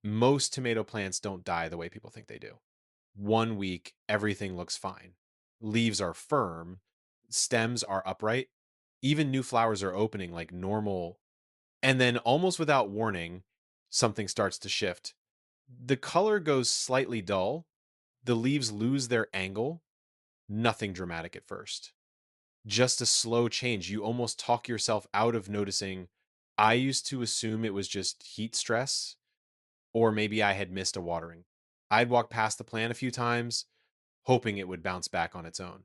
Most tomato plants don't die the way people think they do. 1 week, everything looks fine. Leaves are firm, stems are upright, even new flowers are opening like normal. And then, almost without warning, something starts to shift. The color goes slightly dull, the leaves lose their angle, nothing dramatic at first. Just a slow change. You almost talk yourself out of noticing. I used to assume it was just heat stress, or maybe I had missed a watering. I'd walk past the plant a few times, hoping it would bounce back on its own.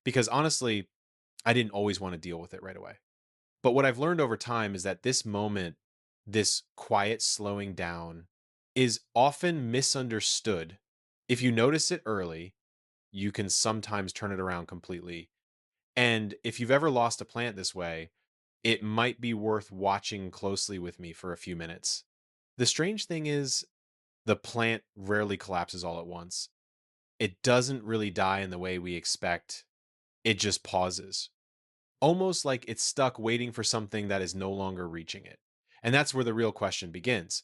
Because honestly, I didn't always want to deal with it right away. But what I've learned over time is that this moment, this quiet slowing down, is often misunderstood. If you notice it early, you can sometimes turn it around completely. And if you've ever lost a plant this way, it might be worth watching closely with me for a few minutes. The strange thing is, the plant rarely collapses all at once. It doesn't really die in the way we expect, it just pauses, almost like it's stuck waiting for something that is no longer reaching it. And that's where the real question begins.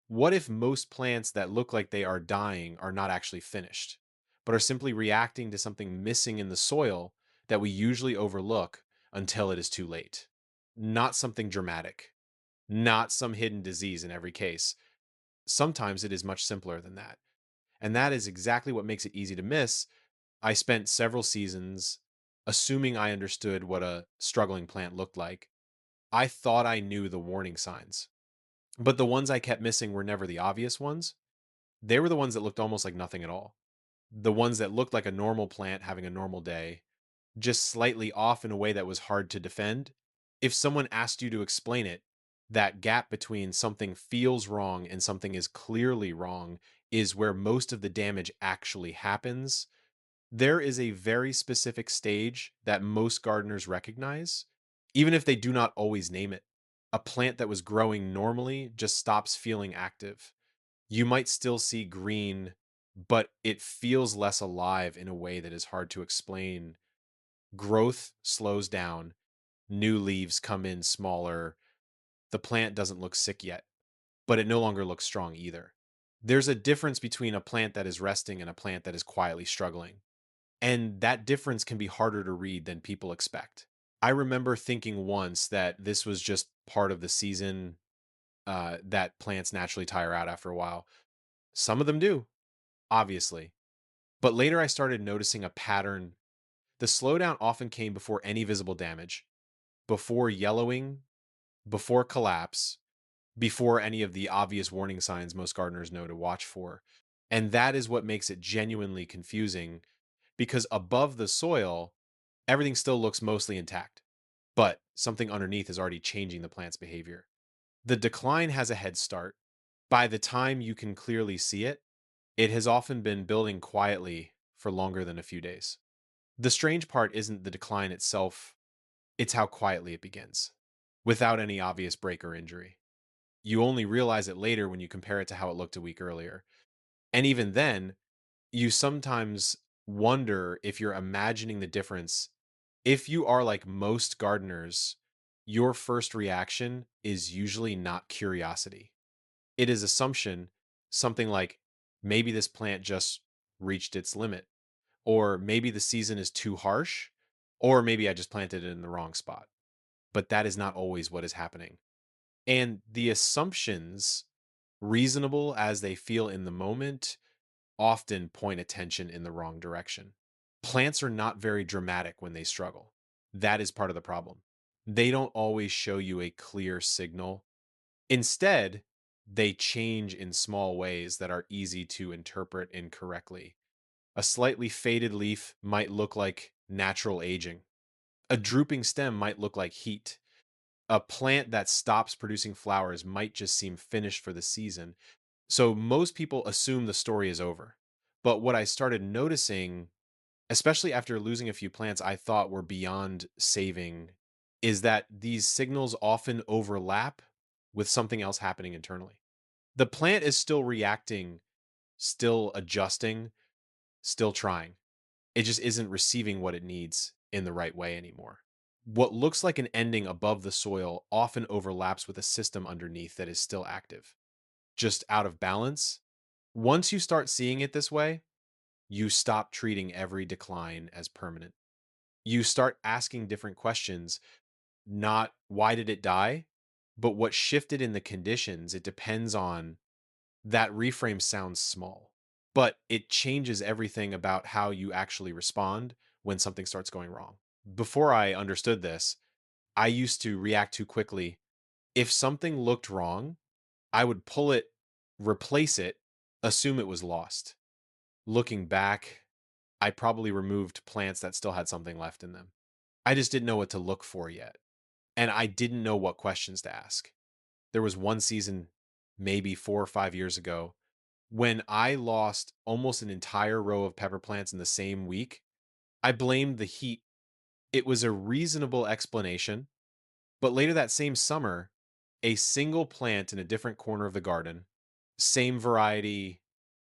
What if most plants that look like they are dying are not actually finished, but are simply reacting to something missing in the soil that we usually overlook until it is too late? Not something dramatic, not some hidden disease in every case. Sometimes it is much simpler than that. And that is exactly what makes it easy to miss. I spent several seasons assuming I understood what a struggling plant looked like. I thought I knew the warning signs, but the ones I kept missing were never the obvious ones. They were the ones that looked almost like nothing at all. The ones that looked like a normal plant having a normal day, just slightly off in a way that was hard to defend. If someone asked you to explain it, that gap between something feels wrong and something is clearly wrong is where most of the damage actually happens. There is a very specific stage that most gardeners recognize, even if they do not always name it. A plant that was growing normally just stops feeling active. You might still see green, but it feels less alive in a way that is hard to explain. Growth slows down, new leaves come in smaller. The plant doesn't look sick yet, but it no longer looks strong either. There's a difference between a plant that is resting and a plant that is quietly struggling. And that difference can be harder to read than people expect. I remember thinking once that this was just part of the season, that plants naturally tire out after a while. Some of them do, obviously. But later I started noticing a pattern. The slowdown often came before any visible damage, before yellowing, before collapse, before any of the obvious warning signs most gardeners know to watch for. And that is what makes it genuinely confusing, because above the soil, everything still looks mostly intact, but something underneath is already changing the plant's behavior. The decline has a head start. By the time you can clearly see it, it has often been building quietly for longer than a few days. The strange part isn't the decline itself, it's how quietly it begins, without any obvious break or injury. You only realize it later when you compare it to how it looked a week earlier. And even then, you sometimes wonder if you're imagining the difference. If you are like most gardeners, your first reaction is usually not curiosity. It is assumption, something like maybe this plant just reached its limit, or maybe the season is too harsh, or maybe I just planted it in the wrong spot. But that is not always what is happening. And the assumptions, reasonable as they feel in the moment, often point attention in the wrong direction. Plants are not very dramatic when they struggle. That is part of the problem. They don't always show you a clear signal. Instead, they change in small ways that are easy to interpret incorrectly. A slightly faded leaf might look like natural aging. A drooping stem might look like heat. A plant that stops producing flowers might just seem finished for the season. So most people assume the story is over. But what I started noticing, especially after losing a few plants I thought were beyond saving, is that these signals often overlap with something else happening internally. The plant is still reacting, still adjusting, still trying. It just isn't receiving what it needs in the right way anymore. What looks like an ending above the soil often overlaps with a system underneath that is still active. just out of balance. Once you start seeing it this way, you stop treating every decline as permanent. You start asking different questions, not why did it die, but what shifted in the conditions. It depends on that reframe sounds small, but it changes everything about how you actually respond when something starts going wrong. Before I understood this, I used to react too quickly. If something looked wrong, I would pull it, replace it, assume it was lost. Looking back, I probably removed plants that still had something left in them. I just didn't know what to look for yet. And I didn't know what questions to ask. There was one season, maybe 4 or 5 years ago, when I lost almost an entire row of pepper plants in the same week. I blamed the heat. It was a reasonable explanation. But later that same summer, a single plant in a different corner of the garden, same variety,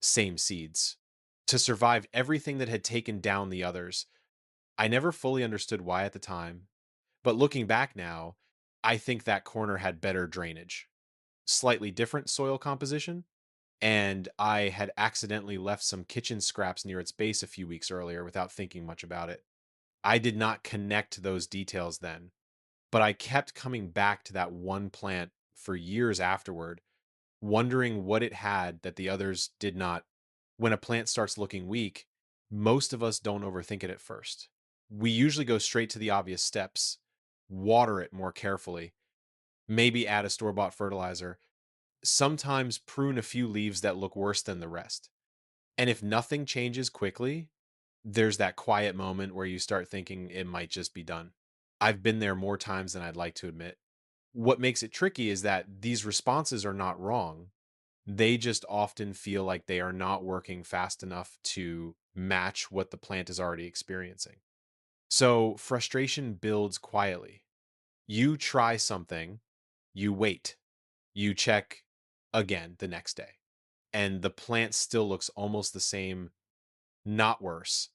same seeds, to survive everything that had taken down the others. I never fully understood why at the time, but looking back now, I think that corner had better drainage, slightly different soil composition, and I had accidentally left some kitchen scraps near its base a few weeks earlier without thinking much about it. I did not connect those details then, but I kept coming back to that one plant for years afterward, wondering what it had that the others did not. When a plant starts looking weak, most of us don't overthink it at first. We usually go straight to the obvious steps, water it more carefully, maybe add a store bought fertilizer, sometimes prune a few leaves that look worse than the rest. And if nothing changes quickly, there's that quiet moment where you start thinking it might just be done. I've been there more times than I'd like to admit. What makes it tricky is that these responses are not wrong. They just often feel like they are not working fast enough to match what the plant is already experiencing. So frustration builds quietly. You try something, you wait, you check again the next day, and the plant still looks almost the same, not worse,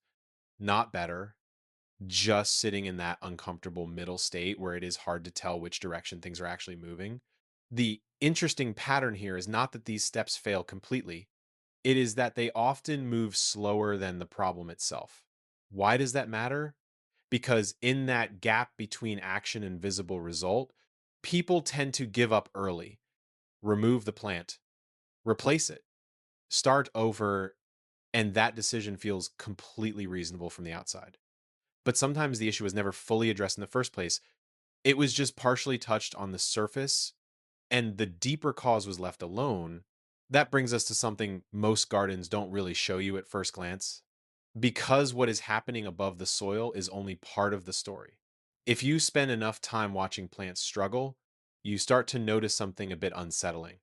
not better, just sitting in that uncomfortable middle state where it is hard to tell which direction things are actually moving. The interesting pattern here is not that these steps fail completely, it is that they often move slower than the problem itself. Why does that matter? Because in that gap between action and visible result, people tend to give up early, remove the plant, replace it, start over, and that decision feels completely reasonable from the outside. But sometimes the issue was never fully addressed in the first place. It was just partially touched on the surface, and the deeper cause was left alone. That brings us to something most gardens don't really show you at first glance. Because what is happening above the soil is only part of the story. If you spend enough time watching plants struggle, you start to notice something a bit unsettling.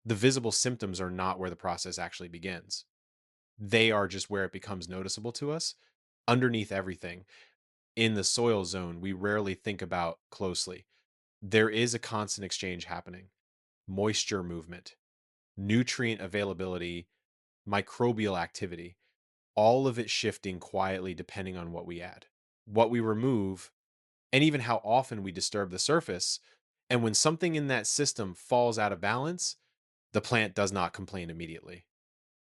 The visible symptoms are not where the process actually begins. They are just where it becomes noticeable to us. Underneath everything, in the soil zone, we rarely think about closely. There is a constant exchange happening: moisture movement, nutrient availability, microbial activity, all of it shifting quietly depending on what we add, what we remove, and even how often we disturb the surface. And when something in that system falls out of balance, the plant does not complain immediately.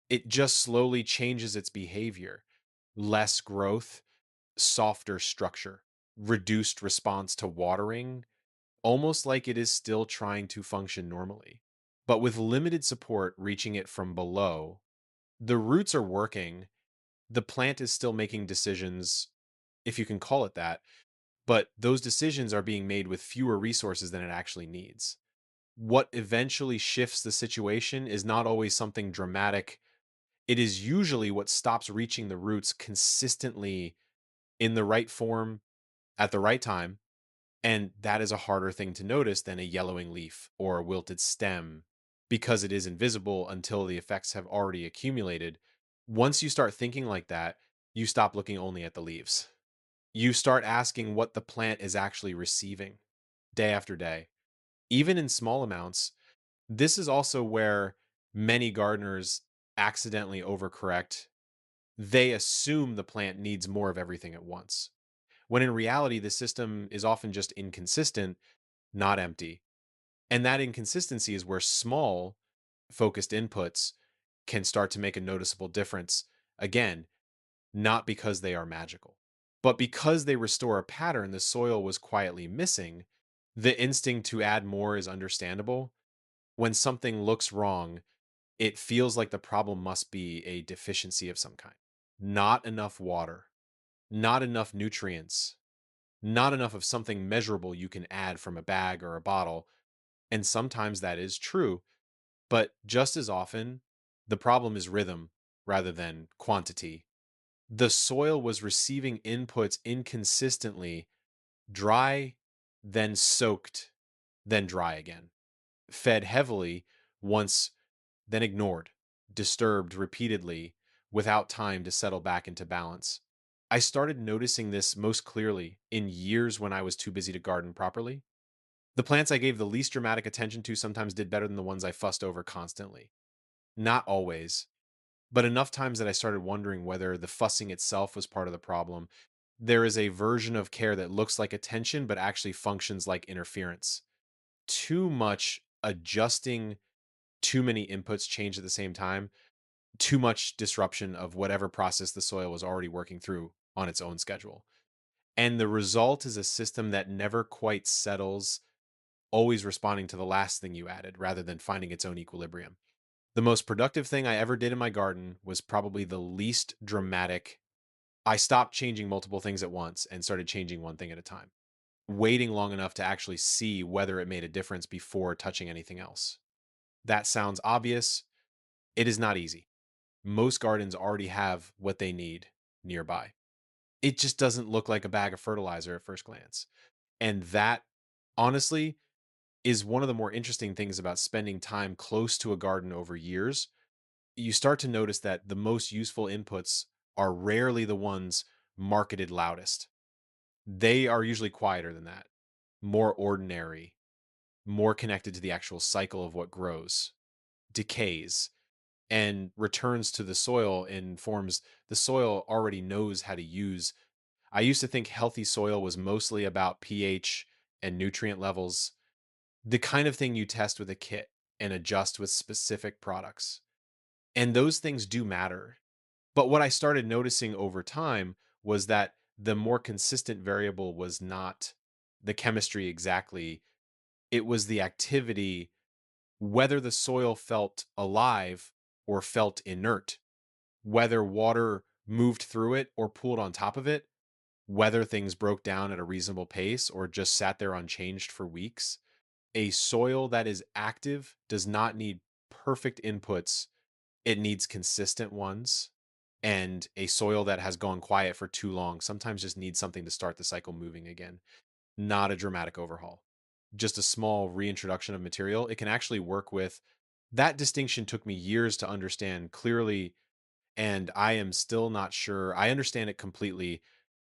It just slowly changes its behavior: less growth, softer structure, reduced response to watering, almost like it is still trying to function normally. But with limited support reaching it from below, the roots are working, the plant is still making decisions, if you can call it that, but those decisions are being made with fewer resources than it actually needs. What eventually shifts the situation is not always something dramatic. It is usually what stops reaching the roots consistently in the right form at the right time. And that is a harder thing to notice than a yellowing leaf or a wilted stem, because it is invisible until the effects have already accumulated. Once you start thinking like that, you stop looking only at the leaves. You start asking what the plant is actually receiving day after day, even in small amounts. This is also where many gardeners accidentally overcorrect. They assume the plant needs more of everything at once, when in reality, the system is often just inconsistent, not empty. And that inconsistency is where small, focused inputs can start to make a noticeable difference. Again, not because they are magical, but because they restore a pattern the soil was quietly missing. The instinct to add more is understandable. When something looks wrong, it feels like the problem must be a deficiency of some kind. Not enough water, not enough nutrients, not enough of something measurable you can add from a bag or a bottle. And sometimes that is true, but just as often, the problem is rhythm rather than quantity. The soil was receiving inputs inconsistently, dry, then soaked, then dry again, fed heavily once, then ignored, disturbed repeatedly without time to settle back into balance. I started noticing this most clearly in years when I was too busy to garden properly. The plants I gave the least dramatic attention to sometimes did better than the ones I fussed over constantly. Not always, but enough times that I started wondering whether the fussing itself was part of the problem. There is a version of care that looks like attention, but actually functions like interference. Too much adjusting, too many inputs change at the same time, too much disruption of whatever process the soil was already working through on its own schedule. And the result is a system that never quite settles, always responding to the last thing you added rather than finding its own equilibrium. The most productive thing I ever did in my garden was probably the least dramatic. I stopped changing multiple things at once and started changing one thing at a time, waiting long enough to actually see whether it made a difference before touching anything else. That sounds obvious. It is not easy. Most gardens already have what they need nearby. It just doesn't look like a bag of fertilizer at first glance. And that, honestly, is one of the more interesting things about spending time close to a garden over years. You start to notice that the most useful inputs are rarely the ones marketed loudest. They are usually quieter than that, more ordinary, more connected to the actual cycle of what grows, decays, and returns to the soil in forms the soil already knows how to use. I used to think healthy soil was mostly about pH and nutrient levels, the kind of thing you test with a kit and adjust with specific products. And those things do matter. But what I started noticing over time was that the more consistent variable was not the chemistry exactly, it was the activity, whether the soil felt alive or felt inert, whether water moved through it or pooled on top of it, whether things broke down at a reasonable pace or just sat there unchanged for weeks. A soil that is active does not need perfect inputs, it needs consistent ones. And a soil that has gone quiet for too long sometimes just needs something to start the cycle moving again. Not a dramatic overhaul, just a small reintroduction of material. It can actually work with that. Distinction took me years to understand clearly, and I am still not sure. I understand it completely.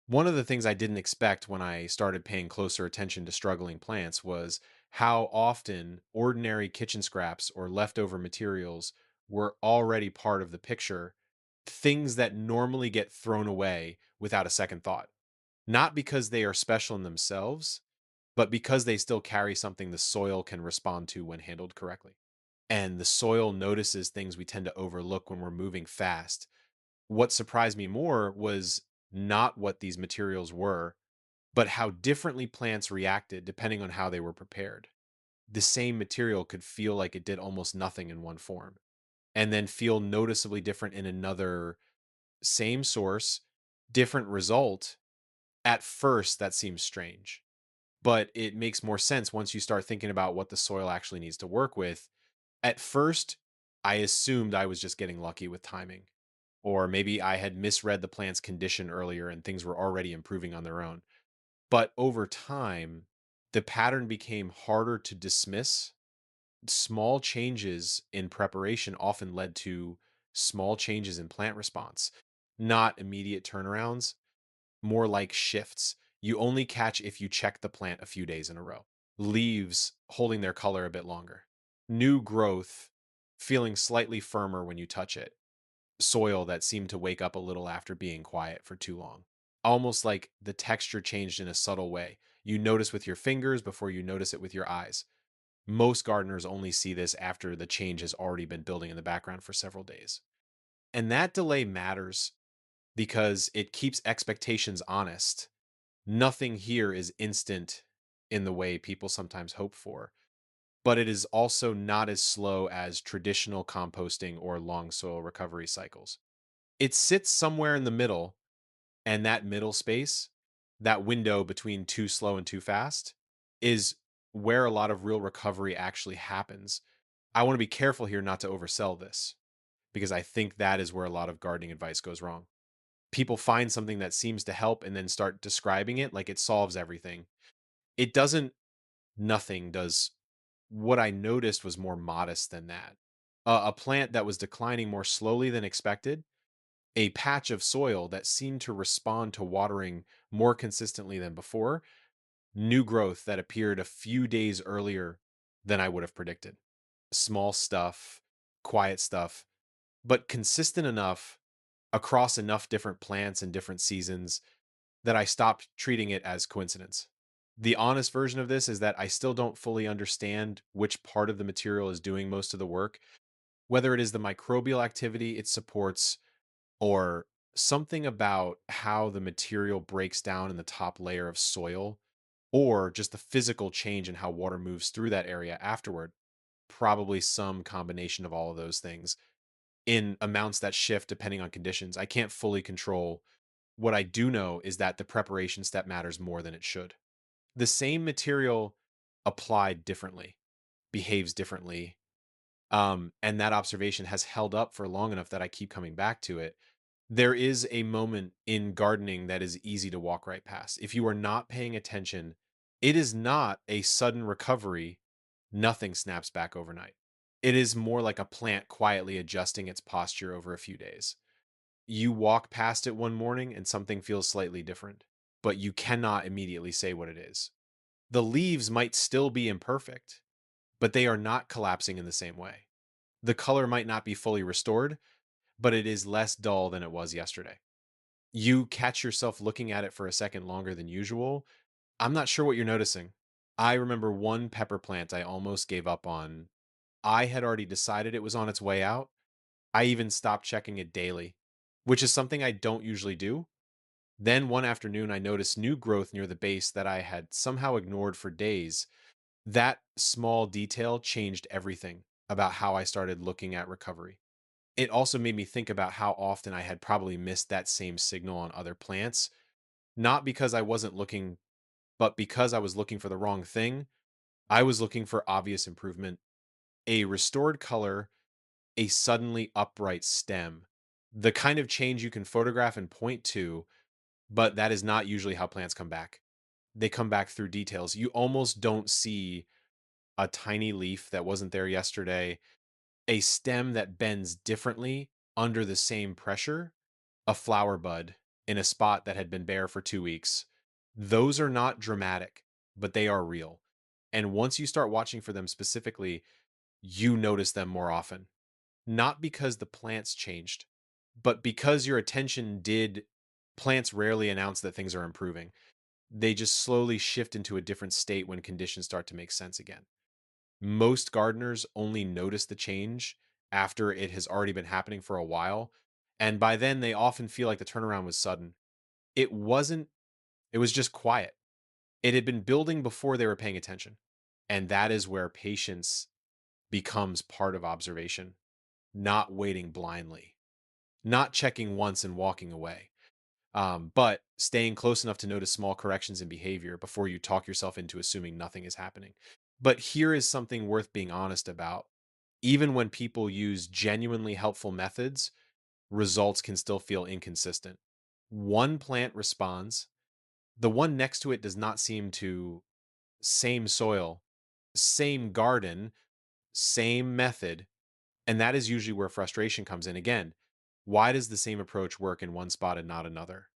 One of the things I didn't expect when I started paying closer attention to struggling plants was how often ordinary kitchen scraps or leftover materials were already part of the picture, things that normally get thrown away without a second thought. Not because they are special in themselves, but because they still carry something the soil can respond to when handled correctly. And the soil notices things we tend to overlook when we're moving fast. What surprised me more was not what these materials were, but how differently plants reacted depending on how they were prepared. The same material could feel like it did almost nothing in one form, and then feel noticeably different in another. Same source, different result. At first, that seems strange, but it makes more sense once you start thinking about what the soil actually needs to work with. At first, I assumed I was just getting lucky with timing, or maybe I had misread the plant's condition earlier and things were already improving on their own. But over time, the pattern became harder to dismiss. Small changes in preparation often led to small changes in plant response, not immediate turnarounds, more like shifts. You only catch if you check the plant a few days in a row. Leaves holding their color a bit longer. New growth feeling slightly firmer when you touch it. Soil that seemed to wake up a little after being quiet for too long. Almost like the texture changed in a subtle way. You notice with your fingers before you notice it with your eyes. Most gardeners only see this after the change has already been building in the background for several days. And that delay matters because it keeps expectations honest. Nothing here is instant in the way people sometimes hope for, but it is also not as slow as traditional composting or long soil recovery cycles. It sits somewhere in the middle, and that middle space, that window between too slow and too fast, is where a lot of real recovery actually happens. I want to be careful here not to oversell this because I think that is where a lot of gardening advice goes wrong. People find something that seems to help and then start describing it like it solves everything. It doesn't. Nothing does. What I noticed was more modest than that. A plant that was declining more slowly than expected, a patch of soil that seemed to respond to watering more consistently than before, new growth that appeared a few days earlier than I would have predicted. Small stuff, quiet stuff, but consistent enough across enough different plants and different seasons that I stopped treating it as coincidence. The honest version of this is that I still don't fully understand which part of the material is doing most of the work, whether it is the microbial activity it supports or something about how the material breaks down in the top layer of soil, or just the physical change in how water moves through that area afterward. Probably some combination of all of those things in amounts that shift depending on conditions. I can't fully control. What I do know is that the preparation step matters more than it should. The same material applied differently behaves differently. And that observation has held up for long enough that I keep coming back to it. There is a moment in gardening that is easy to walk right past. If you are not paying attention, it is not a sudden recovery. Nothing snaps back overnight. It is more like a plant quietly adjusting its posture over a few days. You walk past it one morning and something feels slightly different, but you cannot immediately say what it is. The leaves might still be imperfect, but they are not collapsing in the same way. The color might not be fully restored, but it is less dull than it was yesterday. You catch yourself looking at it for a second longer than usual. I'm not sure what you're noticing. I remember one pepper plant I almost gave up on. I had already decided it was on its way out. I even stopped checking it daily, which is something I don't usually do. Then one afternoon, I noticed new growth near the base that I had somehow ignored for days. That small detail changed everything about how I started looking at recovery. It also made me think about how often I had probably missed that same signal on other plants, not because I wasn't looking, but because I was looking for the wrong thing. I was looking for obvious improvement, a restored color, a suddenly upright stem, the kind of change you can photograph and point to, but that is not usually how plants come back. They come back through details. You almost don't see a tiny leaf that wasn't there yesterday, a stem that bends differently under the same pressure, a flower bud in a spot that had been bare for 2 weeks. Those are not dramatic, but they are real. And once you start watching for them specifically, you notice them more often. Not because the plants changed, but because your attention did. Plants rarely announce that things are improving. They just slowly shift into a different state when conditions start to make sense again. Most gardeners only notice the change after it has already been happening for a while. And by then, they often feel like the turnaround was sudden. It wasn't, it was just quiet. It had been building before they were paying attention. And that is where patience becomes part of observation, not waiting blindly, not checking once and walking away, but staying close enough to notice small corrections in behavior before you talk yourself into assuming nothing is happening. But here is something worth being honest about. Even when people use genuinely helpful methods, results can still feel inconsistent. One plant responds, the one next to it does not seem to. Same soil, same garden, same method. And that is usually where frustration comes in again. Why does the same approach work in one spot and not another?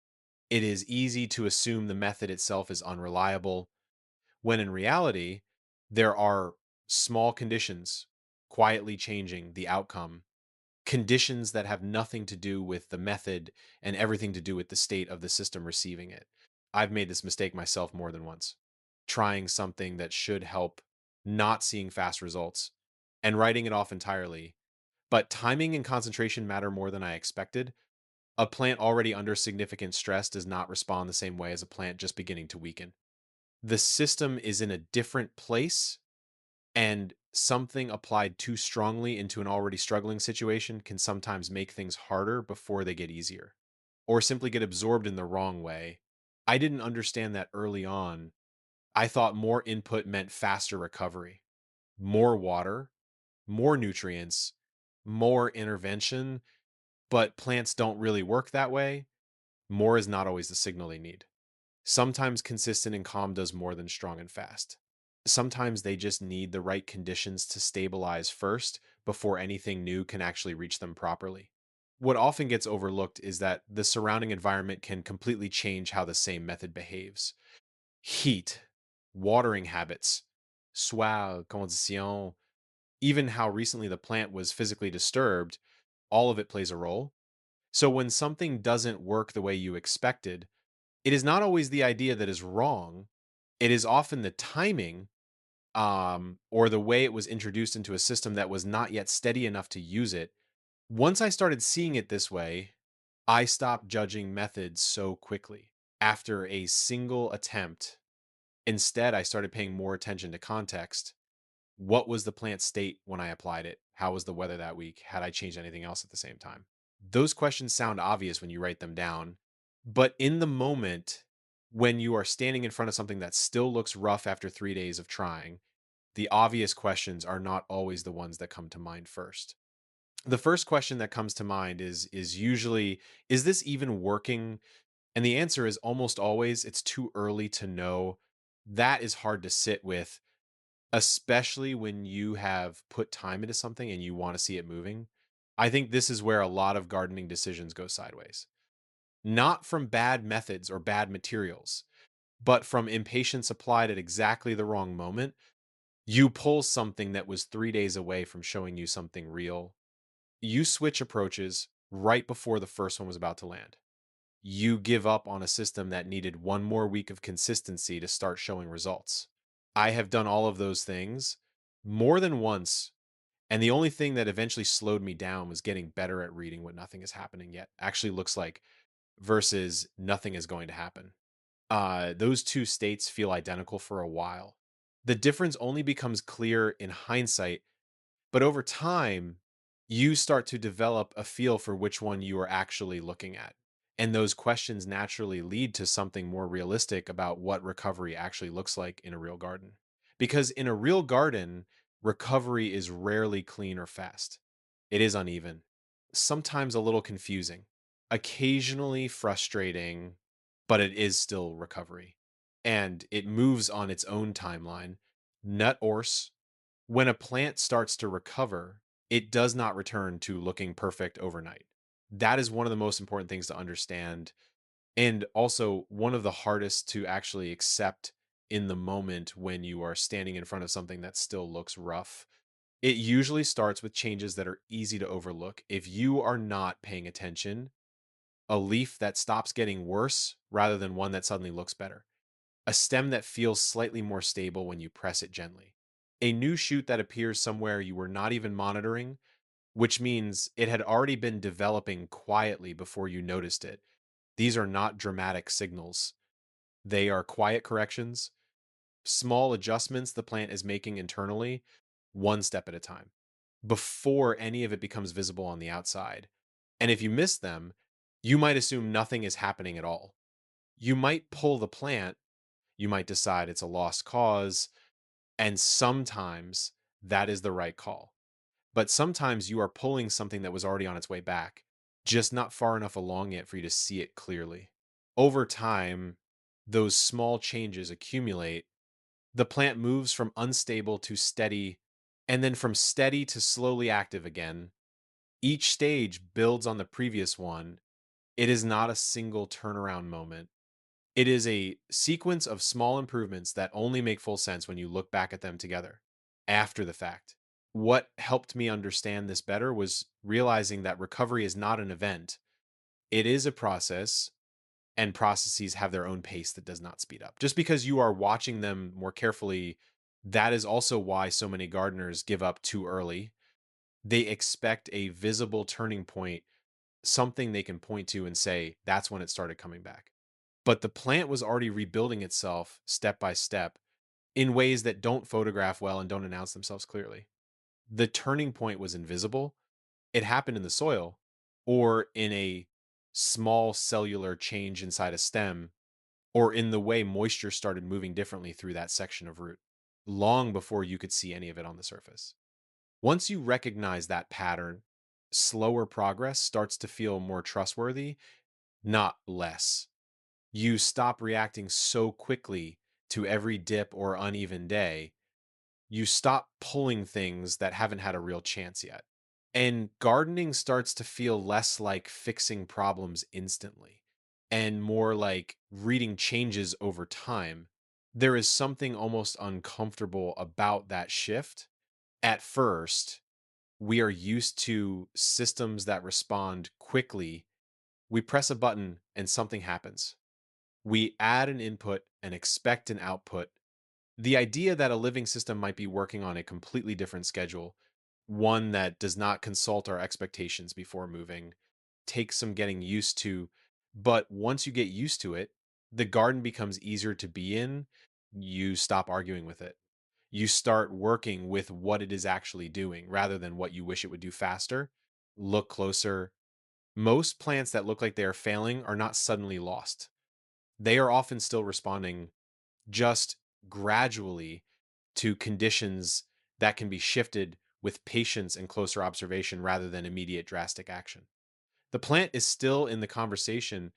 It is easy to assume the method itself is unreliable, when in reality, there are small conditions quietly changing the outcome, conditions that have nothing to do with the method and everything to do with the state of the system receiving it. I've made this mistake myself more than once, trying something that should help not seeing fast results, and writing it off entirely. But timing and concentration matter more than I expected. A plant already under significant stress does not respond the same way as a plant just beginning to weaken. The system is in a different place, and something applied too strongly into an already struggling situation can sometimes make things harder before they get easier, or simply get absorbed in the wrong way. I didn't understand that early on. I thought more input meant faster recovery, more water, more nutrients, more intervention, but plants don't really work that way. More is not always the signal they need. Sometimes consistent and calm does more than strong and fast. Sometimes they just need the right conditions to stabilize first before anything new can actually reach them properly. What often gets overlooked is that the surrounding environment can completely change how the same method behaves. Heat, watering habits, soil, conditions, even how recently the plant was physically disturbed, all of it plays a role. So when something doesn't work the way you expected, it is not always the idea that is wrong. It is often the timing, or the way it was introduced into a system that was not yet steady enough to use it. Once I started seeing it this way, I stopped judging methods so quickly. After a single attempt, instead, I started paying more attention to context. What was the plant state when I applied it? How was the weather that week? Had I changed anything else at the same time? Those questions sound obvious when you write them down, but in the moment, when you are standing in front of something that still looks rough after 3 days of trying, the obvious questions are not always the ones that come to mind first. The first question that comes to mind is usually, is this even working? And the answer is almost always, it's too early to know. That is hard to sit with, especially when you have put time into something and you want to see it moving. I think this is where a lot of gardening decisions go sideways. Not from bad methods or bad materials, but from impatience applied at exactly the wrong moment. You pull something that was 3 days away from showing you something real. You switch approaches right before the first one was about to land. You give up on a system that needed one more week of consistency to start showing results. I have done all of those things more than once. And the only thing that eventually slowed me down was getting better at reading what nothing is happening yet actually looks like versus nothing is going to happen. Those two states feel identical for a while. The difference only becomes clear in hindsight, but over time, you start to develop a feel for which one you are actually looking at. And those questions naturally lead to something more realistic about what recovery actually looks like in a real garden. Because in a real garden, recovery is rarely clean or fast. It is uneven, sometimes a little confusing, occasionally frustrating, but it is still recovery. And it moves on its own timeline. Nut orse, when a plant starts to recover, it does not return to looking perfect overnight. That is one of the most important things to understand, and also one of the hardest to actually accept in the moment when you are standing in front of something that still looks rough. It usually starts with changes that are easy to overlook. If you are not paying attention, a leaf that stops getting worse rather than one that suddenly looks better, a stem that feels slightly more stable when you press it gently, a new shoot that appears somewhere you were not even monitoring, which means it had already been developing quietly before you noticed it. These are not dramatic signals. They are quiet corrections, small adjustments the plant is making internally, one step at a time, before any of it becomes visible on the outside. And if you miss them, you might assume nothing is happening at all. You might pull the plant, you might decide it's a lost cause, and sometimes that is the right call. But sometimes you are pulling something that was already on its way back, just not far enough along yet for you to see it clearly. Over time, those small changes accumulate. The plant moves from unstable to steady, and then from steady to slowly active again. Each stage builds on the previous one. It is not a single turnaround moment. It is a sequence of small improvements that only make full sense when you look back at them together after the fact. What helped me understand this better was realizing that recovery is not an event, it is a process, and processes have their own pace that does not speed up. Just because you are watching them more carefully That is also why so many gardeners give up too early. They expect a visible turning point, something they can point to and say, that's when it started coming back. But the plant was already rebuilding itself step by step in ways that don't photograph well and don't announce themselves clearly. The turning point was invisible. It happened in the soil or in a small cellular change inside a stem or in the way moisture started moving differently through that section of root, long before you could see any of it on the surface. Once you recognize that pattern, slower progress starts to feel more trustworthy, not less. You stop reacting so quickly to every dip or uneven day. You stop pulling things that haven't had a real chance yet. And gardening starts to feel less like fixing problems instantly and more like reading changes over time. There is something almost uncomfortable about that shift. At first, we are used to systems that respond quickly. We press a button and something happens. We add an input and expect an output. The idea that a living system might be working on a completely different schedule, one that does not consult our expectations before moving, takes some getting used to. But once you get used to it, the garden becomes easier to be in. You stop arguing with it. You start working with what it is actually doing rather than what you wish it would do faster. Look closer. Most plants that look like they are failing are not suddenly lost. They are often still responding, just gradually, to conditions that can be shifted with patience and closer observation rather than immediate drastic action. The plant is still in the conversation.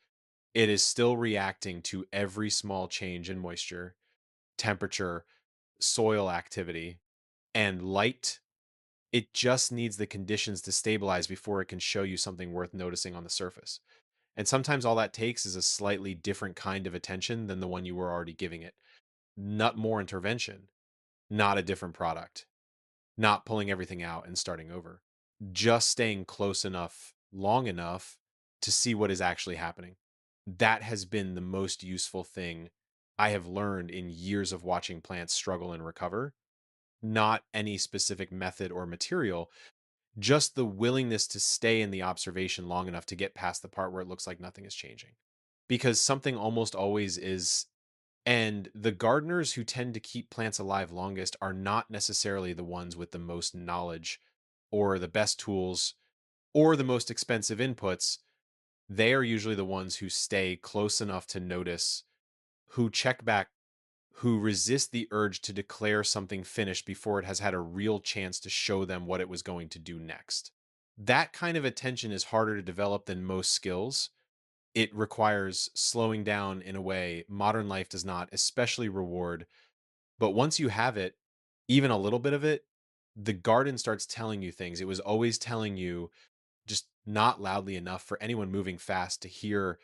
It is still reacting to every small change in moisture, temperature, soil activity, and light. It just needs the conditions to stabilize before it can show you something worth noticing on the surface. And sometimes all that takes is a slightly different kind of attention than the one you were already giving it. Not more intervention, not a different product, not pulling everything out and starting over. Just staying close enough, long enough to see what is actually happening. That has been the most useful thing I have learned in years of watching plants struggle and recover. Not any specific method or material, just the willingness to stay in the observation long enough to get past the part where it looks like nothing is changing. Because something almost always is. And the gardeners who tend to keep plants alive longest are not necessarily the ones with the most knowledge or the best tools or the most expensive inputs. They are usually the ones who stay close enough to notice, who check back, who resist the urge to declare something finished before it has had a real chance to show them what it was going to do next. That kind of attention is harder to develop than most skills. It requires slowing down in a way modern life does not, especially reward. But once you have it, even a little bit of it, the garden starts telling you things. It was always telling you, just not loudly enough for anyone moving fast to hear